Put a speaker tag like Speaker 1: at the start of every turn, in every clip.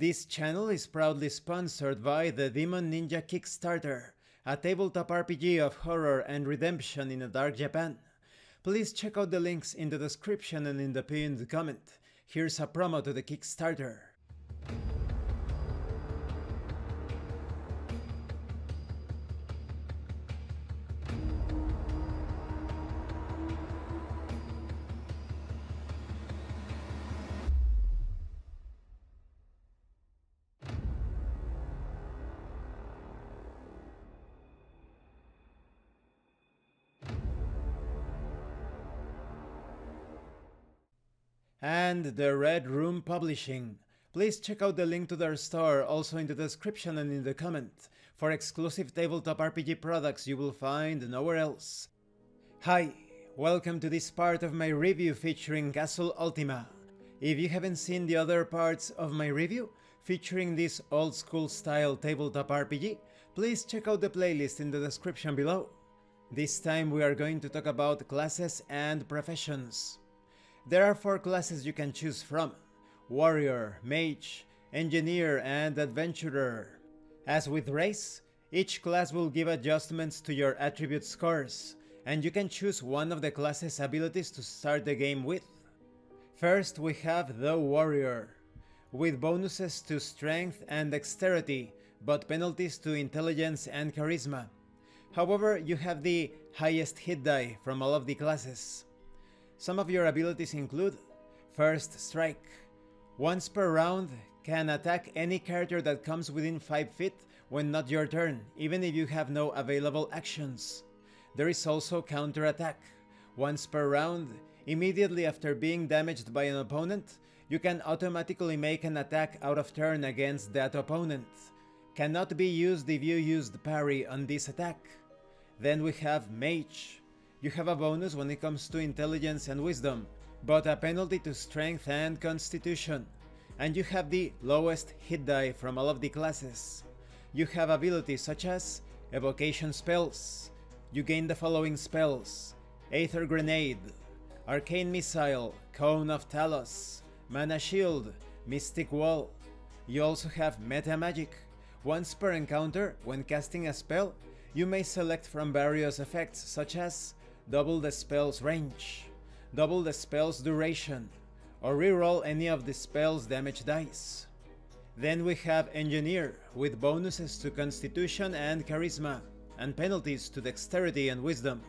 Speaker 1: This channel is proudly sponsored by the Demon Ninja Kickstarter, a tabletop RPG of horror and redemption in a dark Japan. Please check out the links in the description and in the pinned comment. Here's a promo to the Kickstarter. And the Red Room Publishing. Please check out the link to their store also in the description and in the comment for exclusive tabletop RPG products you will find nowhere else. Hi, welcome to this part of my review featuring Castle Ultima. If you haven't seen the other parts of my review featuring this old school style tabletop RPG, please check out the playlist in the description below. This time we are going to talk about classes and professions. There are 4 classes you can choose from: Warrior, Mage, Engineer, and Adventurer. As with race, each class will give adjustments to your attribute scores, and you can choose one of the class's abilities to start the game with. First we have the Warrior, with bonuses to Strength and Dexterity, but penalties to Intelligence and Charisma. However, you have the highest hit die from all of the classes. Some of your abilities include First Strike. Once per round, can attack any character that comes within 5 feet when not your turn, even if you have no available actions. There is also Counter Attack. Once per round, immediately after being damaged by an opponent, you can automatically make an attack out of turn against that opponent. Cannot be used if you used parry on this attack. Then we have Mage. You have a bonus when it comes to Intelligence and Wisdom, but a penalty to Strength and Constitution. And you have the lowest hit die from all of the classes. You have abilities such as Evocation Spells. You gain the following spells: Aether Grenade, Arcane Missile, Cone of Talos, Mana Shield, Mystic Wall. You also have Meta Magic. Once per encounter, when casting a spell, you may select from various effects such as double the spell's range, double the spell's duration, or reroll any of the spell's damage dice. Then we have Engineer, with bonuses to Constitution and Charisma, and penalties to Dexterity and Wisdom.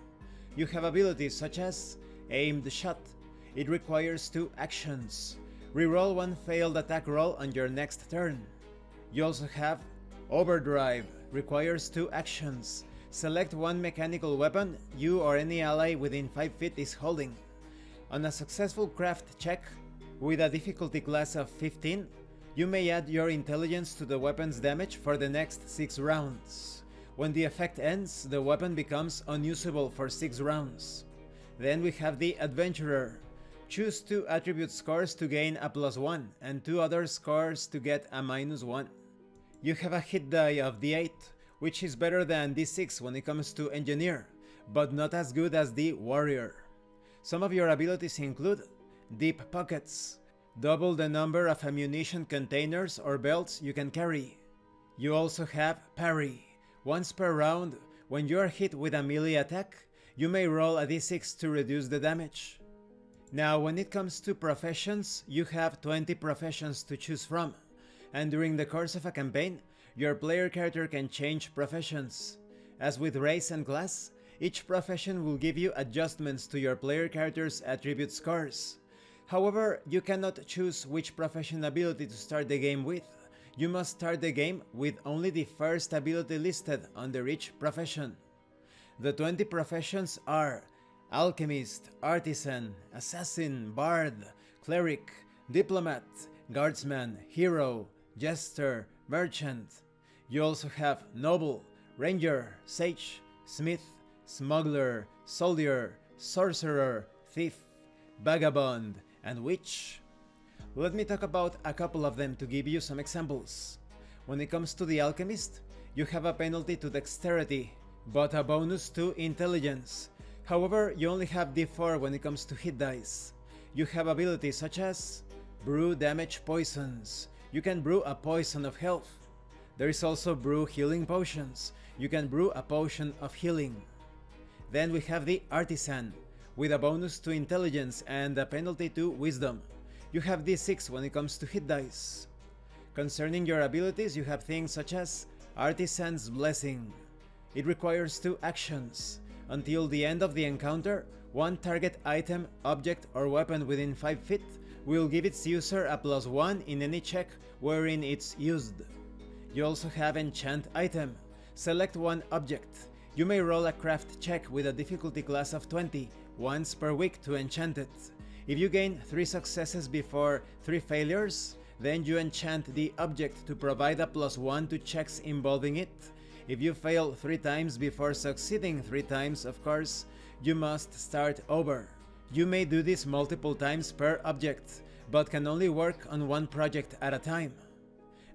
Speaker 1: You have abilities such as Aimed Shot. It requires 2 actions. Reroll 1 failed attack roll on your next turn. You also have Overdrive, requires 2 actions. Select 1 mechanical weapon you or any ally within 5 feet is holding. On a successful craft check, with a difficulty class of 15, you may add your intelligence to the weapon's damage for the next 6 rounds. When the effect ends, the weapon becomes unusable for 6 rounds. Then we have the Adventurer. Choose 2 attribute scores to gain a +1 and 2 other scores to get a -1. You have a hit die of D8, which is better than D6 when it comes to Engineer, but not as good as the Warrior. Some of your abilities include Deep Pockets, double the number of ammunition containers or belts you can carry. You also have Parry. Once per round, when you are hit with a melee attack, you may roll a D6 to reduce the damage. Now when it comes to professions, you have 20 professions to choose from, and during the course of a campaign, your player character can change professions. As with race and class, each profession will give you adjustments to your player character's attribute scores. However, you cannot choose which profession ability to start the game with. You must start the game with only the first ability listed under each profession. The 20 professions are Alchemist, Artisan, Assassin, Bard, Cleric, Diplomat, Guardsman, Hero, Jester, Merchant. You also have Noble, Ranger, Sage, Smith, Smuggler, Soldier, Sorcerer, Thief, Vagabond, and Witch. Let me talk about a couple of them to give you some examples. When it comes to the Alchemist, you have a penalty to Dexterity, but a bonus to Intelligence. However, you only have D4 when it comes to hit dice. You have abilities such as Brew Damage Poisons, You can brew a potion of health. There is also brew healing potions. You can brew a potion of healing. Then we have the artisan, with a bonus to intelligence and a penalty to wisdom. You have d6 when it comes to hit dice. Concerning your abilities, you have things such as Artisan's Blessing. It requires 2 actions. Until the end of the encounter, one target item, object, or weapon within 5 feet will give its user a +1 in any check wherein it's used. You also have Enchant Item. Select one object. You may roll a craft check with a difficulty class of 20 once per week to enchant it. If you gain 3 successes before 3 failures, then you enchant the object to provide a +1 to checks involving it. If you fail 3 times before succeeding 3 times, of course, you must start over. You may do this multiple times per object, but can only work on one project at a time.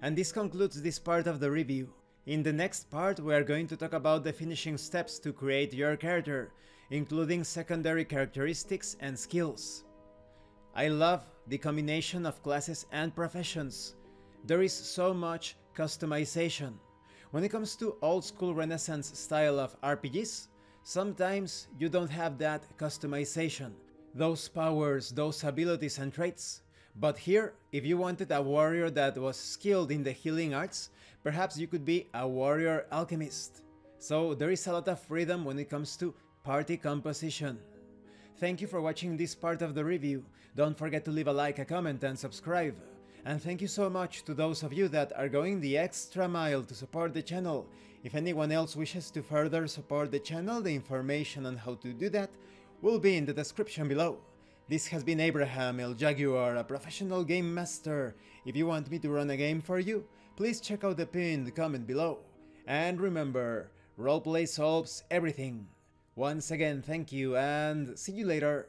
Speaker 1: And this concludes this part of the review. In the next part, we are going to talk about the finishing steps to create your character, including secondary characteristics and skills. I love the combination of classes and professions. There is so much customization. When it comes to old school Renaissance style of RPGs, sometimes you don't have that customization, those powers, those abilities and traits. But here, if you wanted a warrior that was skilled in the healing arts, perhaps you could be a warrior alchemist. So there is a lot of freedom when it comes to party composition. Thank you for watching this part of the review. Don't forget to leave a like, a comment, and subscribe. And thank you so much to those of you that are going the extra mile to support the channel. If anyone else wishes to further support the channel, the information on how to do that will be in the description below. This has been Abraham El Jaguar, a professional game master. If you want me to run a game for you, please check out the pinned comment below. And remember, roleplay solves everything. Once again, thank you and see you later.